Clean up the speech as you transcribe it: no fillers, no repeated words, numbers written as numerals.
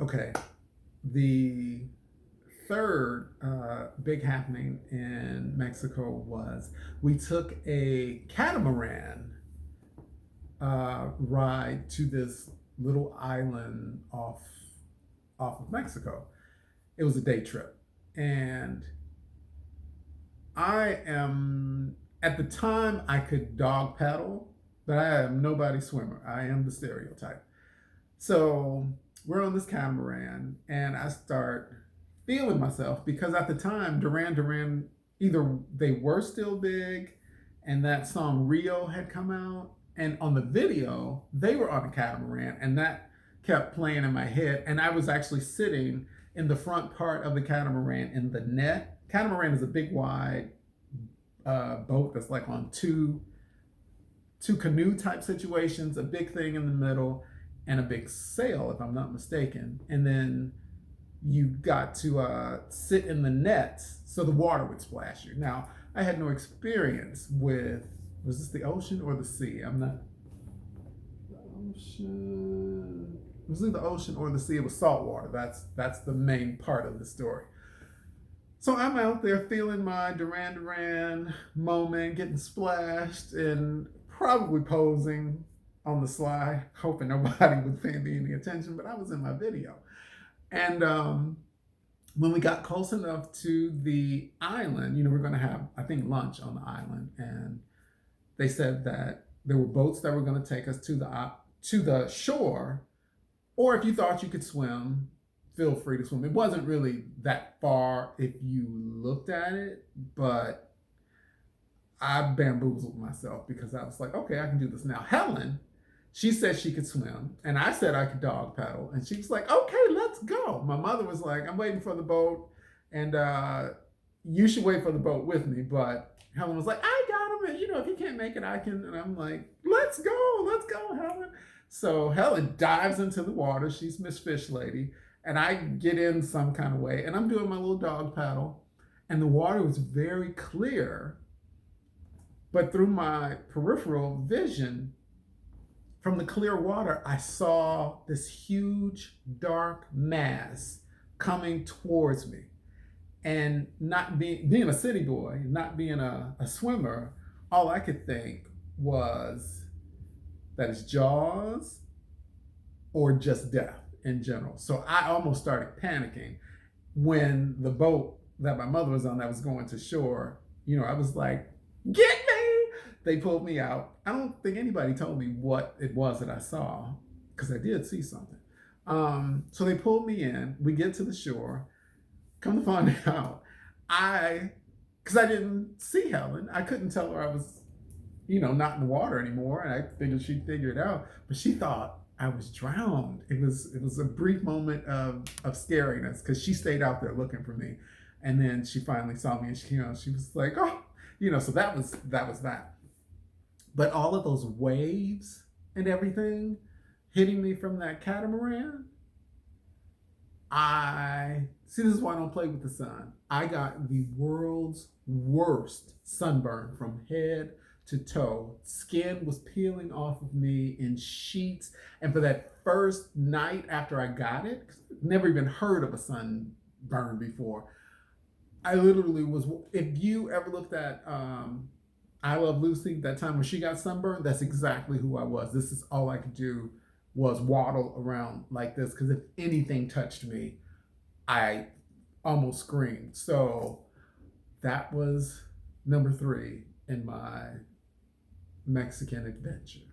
Okay. The third big happening in Mexico was we took a catamaran ride to this little island off of Mexico. It was a day trip, and I am at the time I could dog paddle, but I am nobody swimmer. I am the stereotype. So we're on this catamaran, and I start feeling myself because at the time Duran Duran, either they were still big, and that song Rio had come out, and on the video they were on a catamaran, and that kept playing in my head. And I was actually sitting in the front part of the catamaran in the net. Catamaran is a big wide boat that's like on two canoe type situations, a big thing in the middle, and a big sail, if I'm not mistaken. And then you got to sit in the nets so the water would splash you. Now, I had no experience with, was this the ocean or the sea? I'm not, the ocean. It was either the ocean or the sea. It was salt water. That's the main part of the story. So I'm out there feeling my Duran Duran moment, getting splashed, and probably posing on the sly, hoping nobody would pay me any attention, but I was in my video. And when we got close enough to the island, we're going to have, I think, lunch on the island. And they said that there were boats that were going to take us to the shore, or if you thought you could swim, feel free to swim. It wasn't really that far if you looked at it, but I bamboozled myself because I was like, okay, I can do this now. Helen, she said she could swim, and I said I could dog paddle, and she was like, okay, let's go. My mother was like, I'm waiting for the boat, and you should wait for the boat with me. But Helen was like, I got him, and if he can't make it, I can. And I'm like, let's go, Helen. So Helen dives into the water. She's Miss Fish Lady, and I get in some kind of way, and I'm doing my little dog paddle, and the water was very clear, but through my peripheral vision, from the clear water, I saw this huge dark mass coming towards me. And not being a city boy, not being a swimmer, all I could think was that it's Jaws or just death in general. So I almost started panicking when the boat that my mother was on that was going to shore, I was like, get me! They pulled me out. I don't think anybody told me what it was that I saw, because I did see something. So they pulled me in. We get to the shore. Come to find out, because I didn't see Helen, I couldn't tell her I was, not in the water anymore. And I figured she'd figure it out, but she thought I was drowned. It was a brief moment of scariness because she stayed out there looking for me, and then she finally saw me, and she was like, oh, so that was that. But all of those waves and everything hitting me from that catamaran, I see, this is why I don't play with the sun. I got the world's worst sunburn from head to toe. Skin was peeling off of me in sheets. And for that first night after I got it, 'cause I've never even heard of a sunburn before, I literally was. If you ever looked at I Love Lucy, that time when she got sunburned, that's exactly who I was. This is all I could do was waddle around like this, because if anything touched me, I almost screamed. So that was number 3 in my Mexican adventure.